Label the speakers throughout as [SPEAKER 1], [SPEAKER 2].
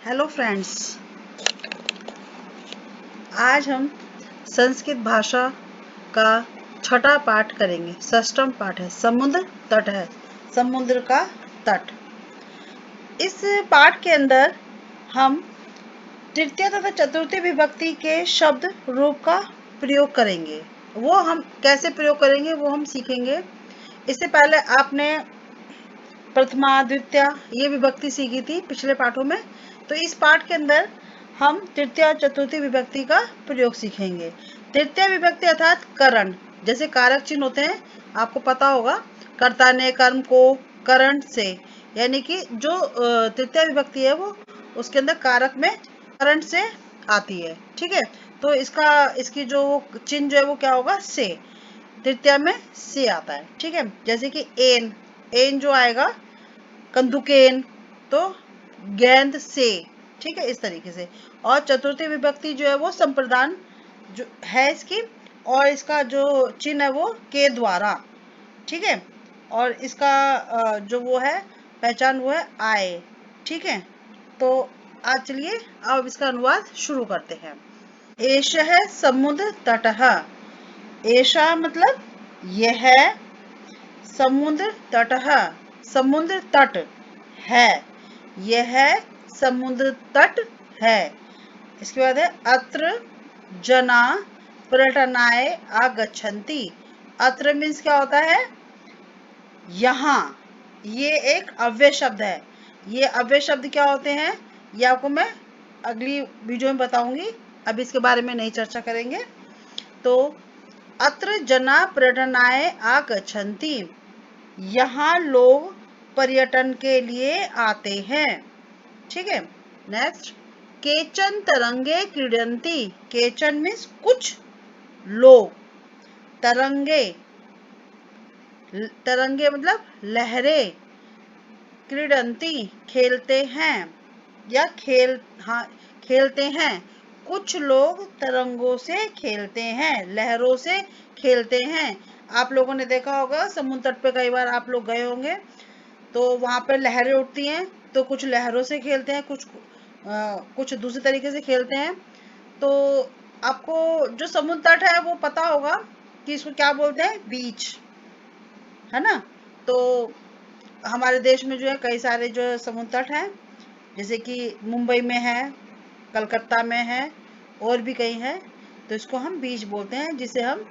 [SPEAKER 1] Hello friends, आज हम संस्कृत भाषा का छठा पाठ करेंगे। षष्ठम पाठ है, समुद्र तट है, समुद्र का तट। इस पाठ के अंदर हम तृतीय तथा चतुर्थी विभक्ति के शब्द रूप का प्रयोग करेंगे। वो हम कैसे प्रयोग करेंगे वो हम सीखेंगे। इससे पहले आपने प्रथमा द्वितीय ये विभक्ति सीखी थी पिछले पाठों में। तो इस पाठ के अंदर हम तृतीय और चतुर्थी विभक्ति का प्रयोग सीखेंगे। तृतीय विभक्ति अर्थात करण, जैसे कारक चिन्ह होते हैं, आपको पता होगा, कर्ता ने कर्म को करण से, यानी कि जो तृतीय विभक्ति है वो उसके अंदर कारक में करण से आती है। ठीक है, तो इसकी जो चिन्ह जो है वो क्या होगा, से। तृतीय में से आता है। ठीक है, जैसे कि एन, एन जो आएगा कंदुकेन, तो गेंद से। ठीक है, इस तरीके से। और चतुर्थी विभक्ति जो है वो संप्रदान जो है इसकी, और इसका जो चिन्ह है वो के द्वारा। ठीक है, और इसका जो वो है पहचान वो है आए। ठीक है, तो आज चलिए अब इसका अनुवाद शुरू करते हैं। एषः समुद्र तटः, एषा मतलब यह, समुद्र तटः समुद्र तट है, यह समुद्र तट है। इसके बाद है अत्र जना पर्यटनाय आगच्छन्ति। अत्र मीन्स क्या होता है, यहाँ। ये एक अव्यय शब्द है। ये अव्यय शब्द क्या होते हैं ये आपको मैं अगली वीडियो में बताऊंगी, अब इसके बारे में नहीं चर्चा करेंगे। तो अत्र जना पर्यटनाय आगच्छन्ति, यहाँ लोग पर्यटन के लिए आते हैं। ठीक है, नेक्स्ट, केचन तरंगे क्रीडन्ति। केचन मीन्स कुछ लोग, तरंगे, तरंगे मतलब लहरें, क्रीडन्ति खेलते हैं, या खेलते हैं। कुछ लोग तरंगों से खेलते हैं, लहरों से खेलते हैं। आप लोगों ने देखा होगा समुद्र तट पे कई बार आप लोग गए होंगे, तो वहां पर लहरें उठती हैं, तो कुछ लहरों से खेलते हैं, कुछ दूसरे तरीके से खेलते हैं। तो आपको जो समुद्र तट है वो पता होगा कि इसको क्या बोलते हैं, बीच, है ना। तो हमारे देश में जो है कई सारे जो समुद्र तट हैं, जैसे कि मुंबई में है, कलकत्ता में है, और भी कई है। तो इसको हम बीच बोलते हैं, जिसे हम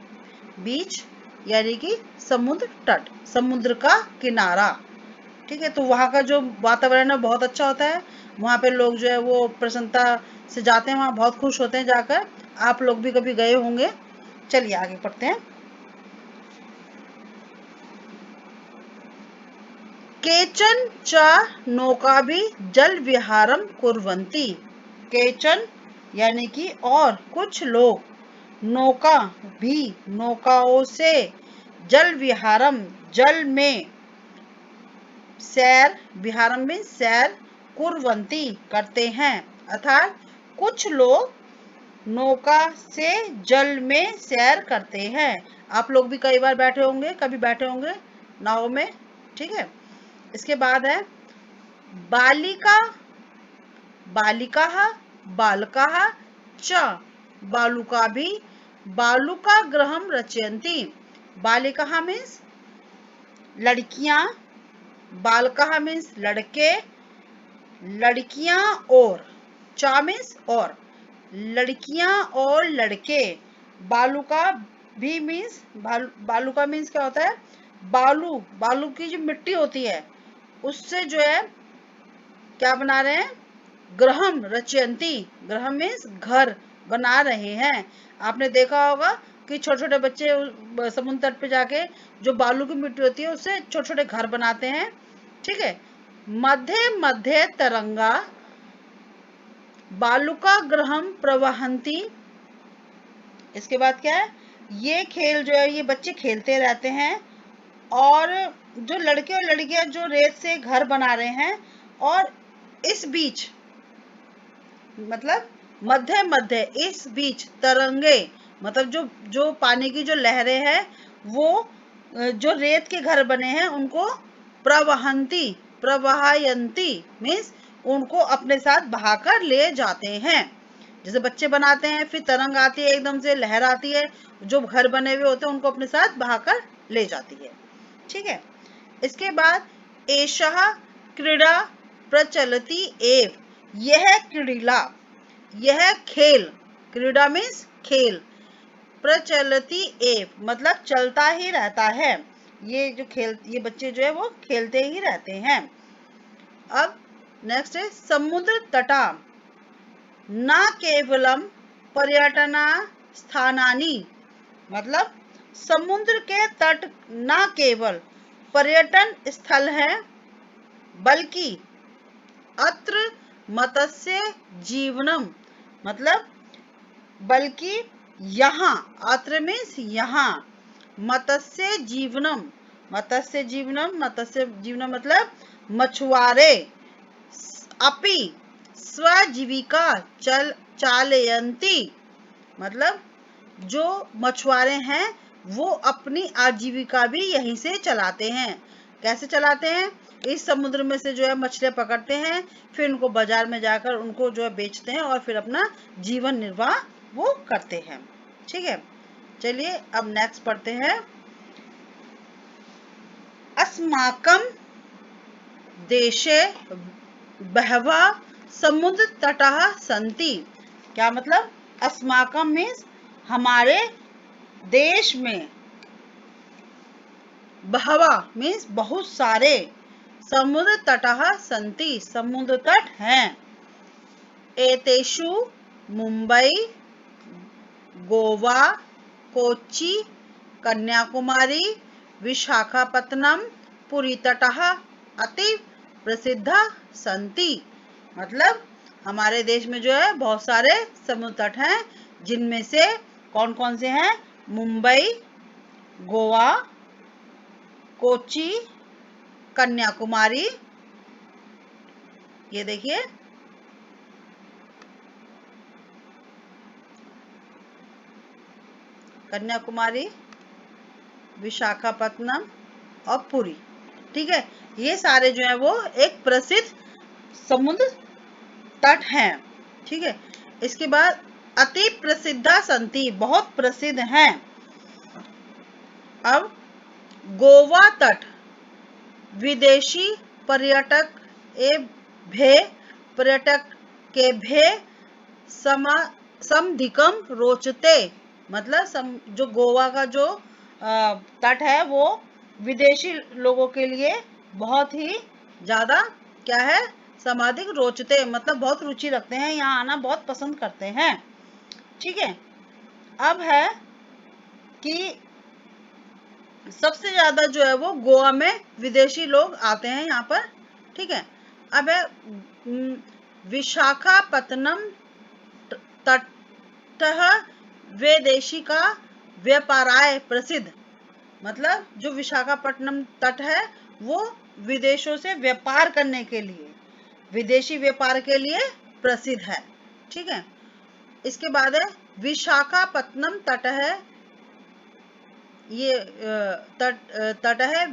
[SPEAKER 1] बीच यानी कि समुद्र तट, समुद्र का किनारा। ठीक है, तो वहाँ का जो वातावरण है बहुत अच्छा होता है। वहाँ पे लोग जो है वो प्रसन्नता से जाते हैं, वहाँ बहुत खुश होते हैं जाकर। आप लोग भी कभी गए होंगे। चलिए आगे पढ़ते हैं। केचन च नौकाभि जल विहारम कुर्वन्ति। केचन यानी कि और कुछ लोग, नौका भी नौकाओं से, जल विहारम जल में, सैर, विहारम में सैर, कुर्वन्ति करते हैं। अर्थात कुछ लोग नौका से जल में सैर करते हैं। आप लोग भी कई बार बैठे होंगे, कभी बैठे होंगे नाव में। ठीक है, इसके बाद है बालिका, बालिकाः बालकाः च बालुका भी बालुका गृहं रचयन्ति। बालिकाः मीन्स लड़कियां, बालकाः मीन्स लड़के, लड़कियां और, चा मीन्स और, लड़कियां और लड़के। बालुका भी मीन्स, बालुका मीन्स क्या होता है, बालू, बालू की जो मिट्टी होती है उससे जो है क्या बना रहे हैं, गृहम रचयन्ति। गृहम मीन्स घर बना रहे हैं। आपने देखा होगा कि छोटे छोटे बच्चे समुद्र तट पे जाके जो बालू की मिट्टी होती है उससे छोटे छोटे घर बनाते हैं। ठीक है, मध्ये मध्ये तरंगा बालुका गृहम प्रवहन्ति। इसके बाद क्या है, ये खेल जो है ये बच्चे खेलते रहते हैं, और जो लड़के और लड़कियां जो रेत से घर बना रहे हैं, और इस बीच मतलब मध्य मध्य, इस बीच तरंगे मतलब जो जो पानी की जो लहरें हैं वो जो रेत के घर बने हैं उनको प्रवहंती, प्रवहायंती मीन्स उनको अपने साथ बहाकर ले जाते हैं। जैसे बच्चे बनाते हैं, फिर तरंग आती है, एकदम से लहर आती है, जो घर बने हुए होते हैं उनको अपने साथ बहाकर ले जाती है। ठीक है, इसके बाद एषः क्रीड़ा प्रचलति एव, यह क्रीड़ा, यह खेल, क्रीड़ा मीन्स खेल, प्रचलति एव मतलब चलता ही रहता है। ये जो खेल, ये बच्चे जो है वो खेलते ही रहते हैं। अब नेक्स्ट है समुद्र तटा न केवलम पर्यटना स्थानानि, मतलब समुद्र के तट न केवल पर्यटन स्थल है, बल्कि अत्र मत्स्य जीवनम, मतलब बल्कि यहाँ, अत्र मीन्स यहाँ, मत्स्य जीवनम, मत्स्य जीवनम, मत्स्य जीवनम मतलब मछुआरे, अपि स्वजीविका चालयन्ति, मतलब जो मछुआरे हैं वो अपनी आजीविका भी यहीं से चलाते हैं। कैसे चलाते हैं? इस समुद्र में से जो है मछलियां पकड़ते हैं, फिर उनको बाजार में जाकर उनको जो है बेचते हैं और फिर अपना जीवन निर्वाह वो करते हैं। ठीक है, चलिए अब नेक्स्ट पढ़ते हैं। अस्माकं देशे बहवः समुद्र तटः सन्ति, क्या मतलब? अस्माकं मीन्स हमारे देश में, बहवा मीन्स बहुत सारे, समुद्र तटः सन्ति समुद्र तट हैं। एतेषु मुंबई, गोवा, कोच्चि, कन्याकुमारी, विशाखापत्तनम, पुरी तटः अति प्रसिद्ध सन्ति, मतलब हमारे देश में जो है बहुत सारे समुद्र तट हैं, जिनमें से कौन कौन से हैं? मुंबई, गोवा, कोच्चि, कन्याकुमारी, ये देखिए, कन्याकुमारी, विशाखापत्तनम और पुरी। ठीक है, ये सारे जो है वो एक प्रसिद्ध समुद्र तट हैं। ठीक है, इसके बाद अति प्रसिद्ध संति, बहुत प्रसिद्ध हैं। अब गोवा तट विदेशी पर्यटक पर्यटक के भे समधिकम रोचते, मतलब जो गोवा का जो तट है वो विदेशी लोगों के लिए बहुत ही ज्यादा क्या है? समाधिक रोचते, मतलब बहुत रुचि रखते हैं, यहाँ आना बहुत पसंद करते हैं। ठीक है, अब है कि सबसे ज्यादा जो है वो गोवा में विदेशी लोग आते हैं यहाँ पर। ठीक है, अब है विशाखापत्तनम तटः विदेशी का व्यापाराय प्रसिद्ध, मतलब जो विशाखापट्टनम तट है वो विदेशों से व्यापार करने के लिए, विदेशी व्यापार के लिए प्रसिद्ध है। ठीक है, इसके बाद है विशाखापत्तनम तट है, ये तट है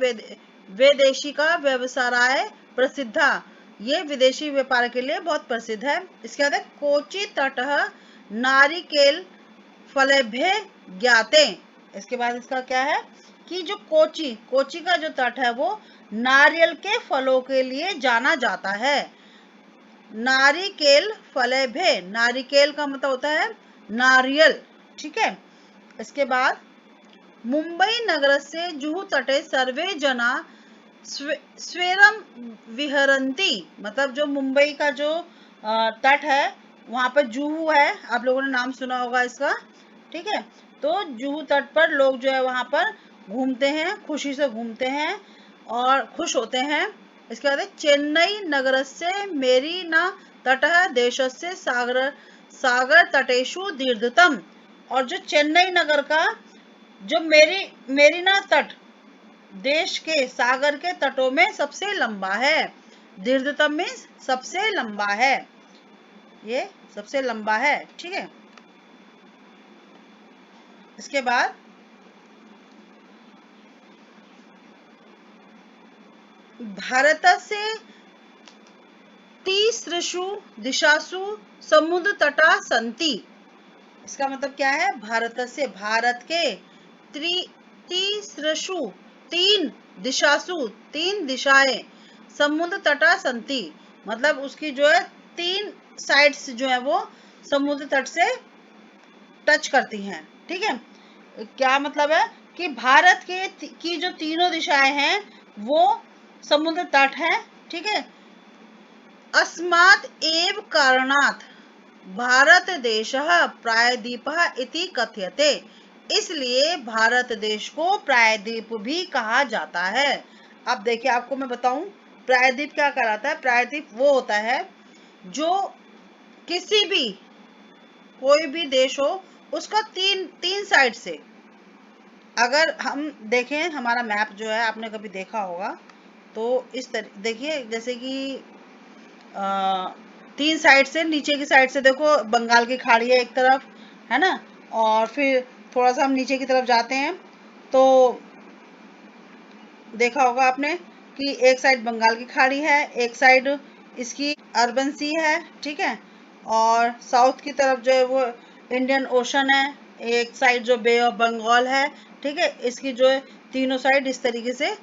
[SPEAKER 1] विदेशी का व्यवसाय प्रसिद्ध, ये विदेशी व्यापार के लिए बहुत प्रसिद्ध है। इसके बाद है कोची तट नारिकेल फलेभ्य ज्ञाते, इसके बाद इसका क्या है कि जो कोची का जो तट है वो नारियल के फलों के लिए जाना जाता है। नारिकेल फलेभ्य, नारिकेल का मतलब होता है नारियल। ठीक है, इसके बाद मुंबई नगर से जुहू तटे सर्वे जना स्वेरम विहरंती, मतलब जो मुंबई का जो तट है वहां पर जुहू है, आप लोगों ने नाम सुना होगा इसका। ठीक है, तो जुहू तट पर लोग जो है वहां पर घूमते हैं, खुशी से घूमते हैं और खुश होते हैं। इसके बाद चेन्नई नगर से मेरीना तट देशस्य सागर तटेषु दीर्घतम, और जो चेन्नई नगर का जो मेरीना तट देश के सागर के तटों में सबसे लंबा है। दीर्घतम में सबसे लंबा है, ये सबसे लंबा है। ठीक है, इसके बाद भारत से तीसृषु दिशासु समुद्र तटा सन्ति। इसका मतलब क्या है? भारतस्य, भारत के तीसृषु तीन दिशासु तीन दिशाएं, समुद्र तटा सन्ति मतलब उसकी जो है तीन साइड्स जो है वो समुद्र तट से टच करती हैं। ठीक है, क्या मतलब है कि भारत के की जो तीनों दिशाएं हैं वो समुद्र तट है। ठीक है, अस्मात् एव कारणात् भारत देशः प्रायद्वीपः इति कथ्यते। इसलिए भारत देश को प्रायद्वीप भी कहा जाता है। अब देखिए, आपको मैं बताऊं प्रायद्वीप क्या कहलाता है। प्रायद्वीप वो होता है जो किसी भी कोई भी देश हो उसका तीन साइड से, अगर हम देखें हमारा मैप जो है, आपने कभी देखा होगा तो इस तरह देखिए, जैसे कि तीन साइड से, नीचे की साइड से देखो बंगाल की खाड़ी है एक तरफ, है ना, और फिर थोड़ा सा हम नीचे की तरफ जाते हैं तो देखा होगा आपने कि एक साइड बंगाल की खाड़ी है, एक साइड इसकी अर्बन सी है। ठीक है, और साउथ की तरफ जो है वो इंडियन ओशन है, एक साइड जो बे ऑफ बंगाल है। ठीक है, इसकी जो है तीनों साइड इस तरीके से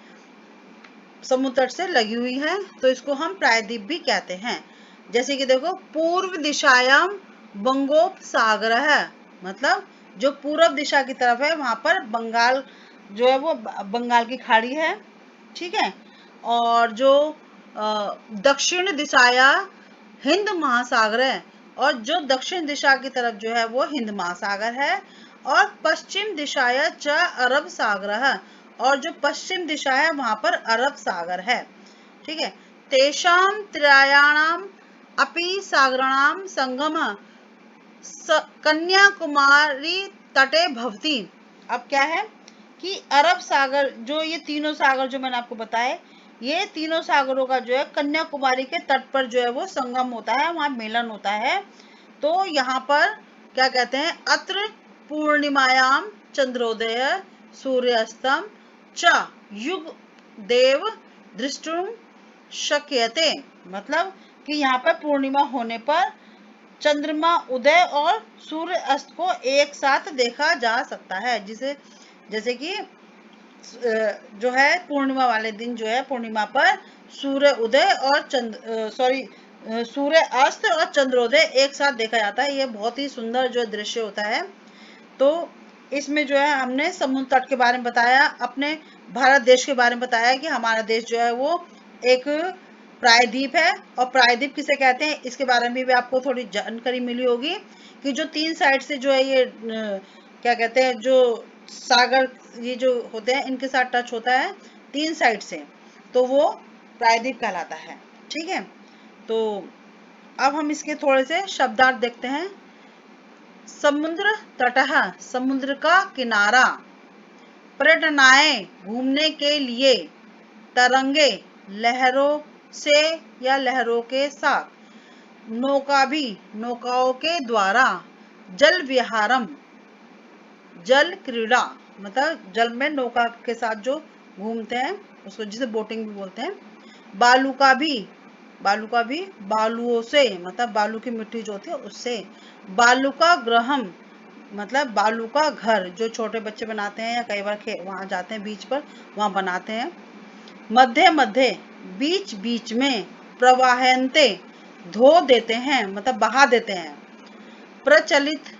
[SPEAKER 1] समुद्र तट से लगी हुई है, तो इसको हम प्रायद्वीप भी कहते हैं। जैसे कि देखो, पूर्व दिशायाम बंगोपसागर है, मतलब जो पूर्व दिशा की तरफ है वहां पर बंगाल जो है वो बंगाल की खाड़ी है। ठीक है, और जो दक्षिण दिशाया हिंद महासागर है, और जो दक्षिण दिशा की तरफ जो है वो हिंद महासागर है, और पश्चिम दिशाया च अरब सागर है, और जो पश्चिम दिशा है वहां पर अरब सागर है। ठीक है, तेषां त्रयाणाम अपि सागराणाम संगम कन्याकुमारी तटे भवति। अब क्या है कि अरब सागर, जो ये तीनों सागर जो मैंने आपको बताए, ये तीनों सागरों का जो है कन्याकुमारी के तट पर जो है वो संगम होता है, वहां मिलन होता है। तो यहाँ पर क्या कहते हैं, अत्र पूर्णिमायाम चंद्रोदय सूर्यास्तम च युग देव दृष्टुम शक्यते। मतलब कि यहाँ पर पूर्णिमा होने पर चंद्रमा उदय और सूर्य अस्त को एक साथ देखा जा सकता है। जिसे जैसे कि जो है पूर्णिमा वाले दिन जो है, पूर्णिमा पर सूर्य उदय और सूर्य अस्त और चंद्रोदय एक साथ देखा जाता है। ये बहुत ही सुंदर जो दृश्य होता है। तो इसमें जो है हमने समुद्र तट के बारे में बताया, अपने भारत देश के बारे में बताया कि हमारा देश जो है वो एक प्रायद्वीप है। और प्रायद्वीप किसे कहते हैं इसके बारे में भी आपको थोड़ी जानकारी मिली होगी कि जो तीन साइड से जो है ये क्या कहते हैं, जो सागर ये जो होते हैं इनके साथ टच होता है तीन साइड से, तो वो प्रायद्वीप कहलाता है। ठीक है, तो अब हम इसके थोड़े से शब्दार्थ देखते हैं। समुद्र तटः, समुद्र का किनारा। पर्यटनाए, घूमने के लिए। तरंगे, लहरों से या लहरों के साथ। नौका भी, नौकाओं के द्वारा। जल विहारम, जल क्रीड़ा, मतलब जल में नौका के साथ जो घूमते हैं उसको जिसे बोटिंग भी बोलते हैं। बालू का भी, बालू का भी, बालुओं से मतलब बालू की मिट्टी जो होती है उससे। बालू का ग्रहम, मतलब बालू का घर, जो छोटे बच्चे बनाते हैं या कई बार वहां जाते हैं बीच पर, वहां बनाते हैं। मध्य मध्य, बीच बीच में। प्रवाहन्ते, धो देते हैं मतलब बहा देते हैं। प्रचलित,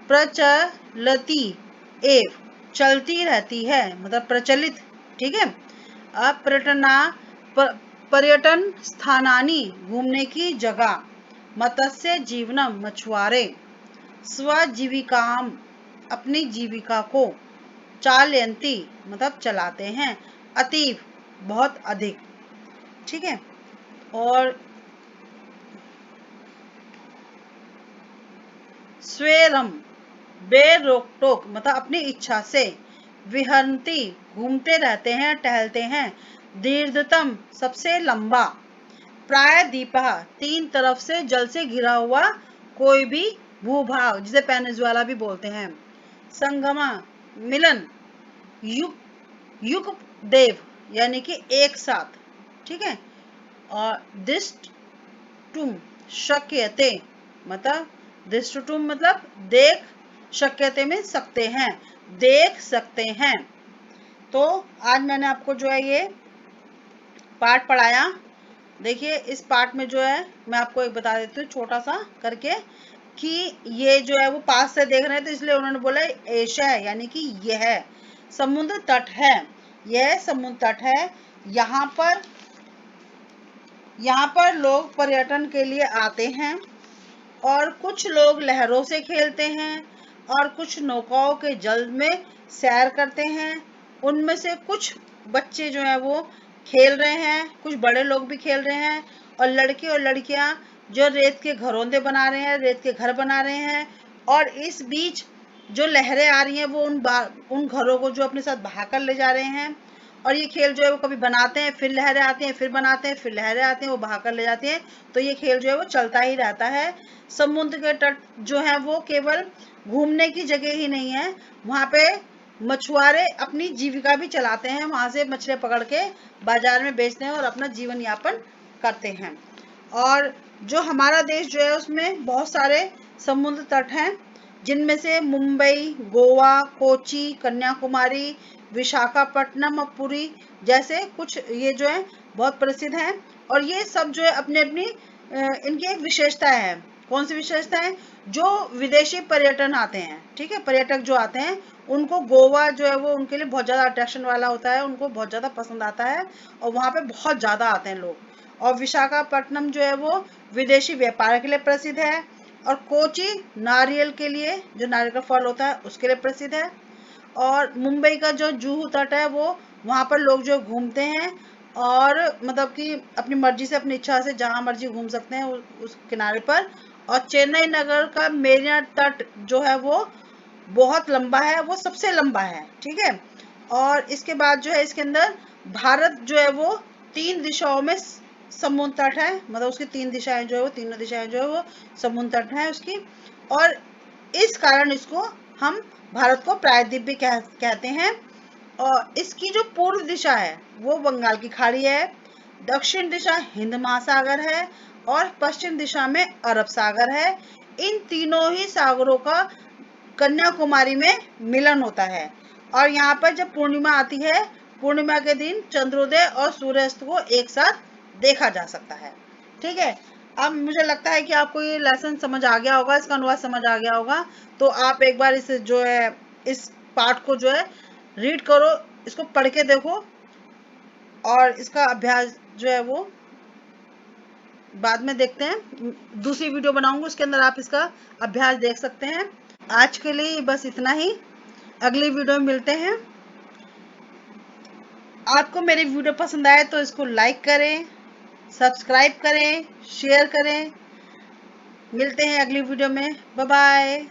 [SPEAKER 1] प्रचलती एव, चलती रहती है मतलब प्रचलित। ठीक है, अब पर्यटन स्थानानि, घूमने की जगह। मत्स्य जीवनम, मछुआरे। स्वजीविकाम, अपनी जीविका को। चालयंती, मतलब चलाते हैं। अतीव, बहुत अधिक। ठीक है, और स्वेरम, बेरोक टोक मतलब अपनी इच्छा से। विहरती, घूमते रहते हैं, टहलते हैं। दीर्घतम, सबसे लंबा। प्रायद्वीपः, तीन तरफ से जल से घिरा हुआ कोई भी भूभाग, जिसे पेनिनसुला भी बोलते हैं। संगमा, मिलन। युग, युग देव यानी कि एक साथ। ठीक है, और दिष्ट दृष्टुम शक्यते, मतलब दृष्टुम मतलब देख, शक्यते में सकते हैं, देख सकते हैं। तो आज मैंने आपको जो है ये पाठ पढ़ाया। देखिए इस पाठ में जो है मैं आपको एक बता देती हूँ छोटा सा करके, कि ये जो है वो पास से देख रहे हैं तो इसलिए उन्होंने बोला एशा है, यानी कि यह है समुद्र तट है, यह समुद्र तट है। यहाँ पर लोग पर्यटन के लिए आते हैं और कुछ लोग लहरों से खेलते हैं और कुछ नौकाओं के जल में सैर करते हैं। उनमें से कुछ बच्चे जो है वो खेल रहे हैं, कुछ बड़े लोग भी खेल रहे हैं, और लड़के और लड़कियां जो रेत के घरौंदे बना रहे हैं, रेत के घर बना रहे हैं। और इस बीच जो लहरें आ रही हैं वो उन घरों को जो अपने साथ बहाकर ले जा रहे हैं। और ये खेल जो है वो कभी बनाते हैं, फिर लहरें आती हैं, फिर बनाते हैं, फिर लहरें आती हैं, वो बहाकर ले जाती हैं। तो ये खेल जो है वो चलता ही रहता है। समुद्र के तट जो है वो केवल घूमने की जगह ही नहीं है, वहाँ पे मछुआरे अपनी जीविका भी चलाते हैं, वहाँ से मछलियाँ पकड़ के बाजार में बेचते हैं और अपना जीवन यापन करते हैं। और जो हमारा देश जो है उसमें बहुत सारे समुद्र तट हैं, जिनमें से मुंबई, गोवा, कोची, कन्याकुमारी, विशाखापट्टनम और पुरी जैसे कुछ ये जो है बहुत प्रसिद्ध हैं। और ये सब जो है अपने अपनी इनकी एक विशेषता है। कौन सी विशेषता है? जो विदेशी पर्यटन आते हैं, ठीक है, पर्यटक जो आते हैं उनको गोवा जो है वो उनके लिए बहुत ज़्यादा अट्रैक्शन वाला होता है, उनको बहुत ज़्यादा पसंद आता है और वहाँ पे बहुत ज़्यादा आते हैं लोग। और विशाखापट्टनम जो है वो विदेशी व्यापार के लिए प्रसिद्ध है। और कोची नारियल के लिए, जो नारियल का फल होता है उसके लिए प्रसिद्ध है। और मुंबई का जो जुहू तट है वो, वहाँ पर लोग जो घूमते हैं और मतलब कि अपनी मर्जी से, अपनी इच्छा से जहाँ मर्जी घूम सकते हैं उस किनारे पर। और चेन्नई नगर का मेरिना तट जो है वो बहुत लंबा है, वो सबसे लंबा है, ठीक है। और इसके बाद जो है इसके अंदर भारत जो है वो 3 दिशाओं में समुद्र तट है, मतलब उसकी 3 दिशाएं जो है वो, तीनों दिशाएं जो है वो समुद्र तट है उसकी। और इस कारण इसको हम भारत को प्रायद्वीप भी कहते हैं। और इसकी जो पूर्व दिशा है वो बंगाल की खाड़ी है, दक्षिण दिशा हिंद महासागर है और पश्चिम दिशा में अरब सागर है। इन तीनों ही सागरों का कन्याकुमारी में मिलन होता है। और यहाँ पर जब पूर्णिमा आती है, पूर्णिमा के दिन चंद्रोदय और सूर्यास्त को एक साथ देखा जा सकता है, ठीक है। अब मुझे लगता है कि आपको ये लेसन समझ आ गया होगा, इसका अनुवाद समझ आ गया होगा। तो आप एक बार इस जो है इस पाठ को जो है रीड करो, इसको पढ़ के देखो और इसका अभ्यास जो है वो बाद में देखते हैं। दूसरी वीडियो बनाऊंगी, उसके अंदर आप इसका अभ्यास देख सकते हैं। आज के लिए बस इतना ही, अगली वीडियो में मिलते हैं। आपको मेरी वीडियो पसंद आए तो इसको लाइक करें, सब्सक्राइब करें, शेयर करें। मिलते हैं अगली वीडियो में। Bye bye.